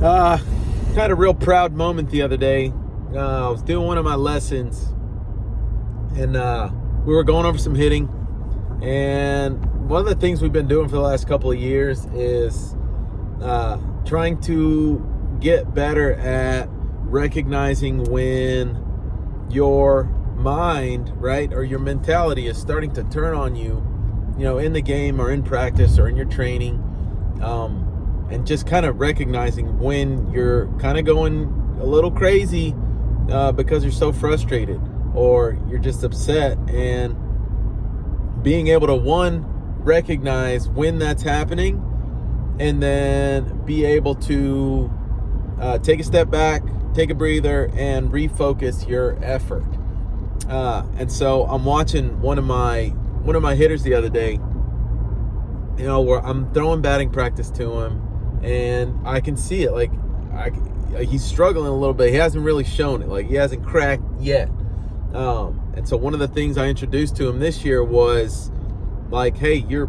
Uh, Had a real proud moment the other day. I was doing one of my lessons, and we were going over some hitting. And one of the things we've been doing for the last couple of years is trying to get better at recognizing when your mind, right, or your mentality is starting to turn on you, in the game or in practice or in your training. And just kind of recognizing when you're kind of going a little crazy because you're so frustrated or you're just upset, and being able to recognize when that's happening, and then be able to take a step back, take a breather, and refocus your effort. And so I'm watching one of my hitters the other day, where I'm throwing batting practice to him, and I can see it. Like, he's struggling a little bit. He hasn't really shown it. Like, he hasn't cracked yet. And so one of the things I introduced to him this year was like, hey, you're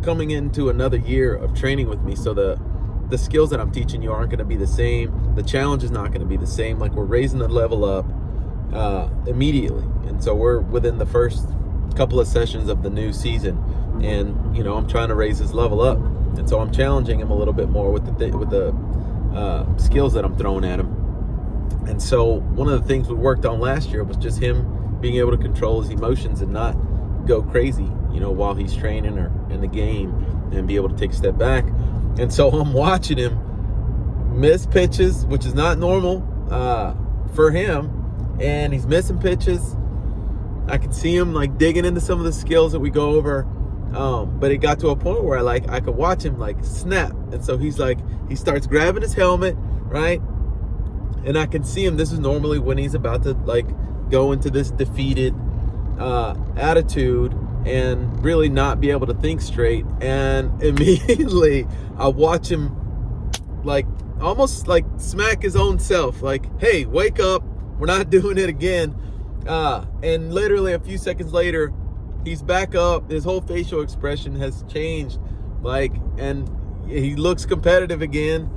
coming into another year of training with me. So the skills that I'm teaching you aren't going to be the same. The challenge is not going to be the same. Like, we're raising the level up immediately. And so we're within the first couple of sessions of the new season. And, I'm trying to raise his level up. And so I'm challenging him a little bit more with the skills that I'm throwing at him. And so one of the things we worked on last year was just him being able to control his emotions and not go crazy, while he's training or in the game, and be able to take a step back. And so I'm watching him miss pitches, which is not normal for him. And he's missing pitches. I can see him like digging into some of the skills that we go over. But it got to a point where I could watch him like snap. And so he starts grabbing his helmet, right? And I can see him. This is normally when he's about to like go into this defeated attitude and really not be able to think straight. And immediately I watch him like almost like smack his own self, like, hey, wake up, we're not doing it again. And literally a few seconds later, he's back up. His whole facial expression has changed, and he looks competitive again.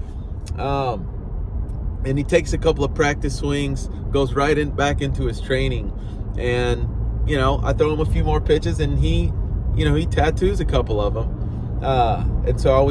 And he takes a couple of practice swings, goes back into his training. And, I throw him a few more pitches, and he tattoos a couple of them. And so I was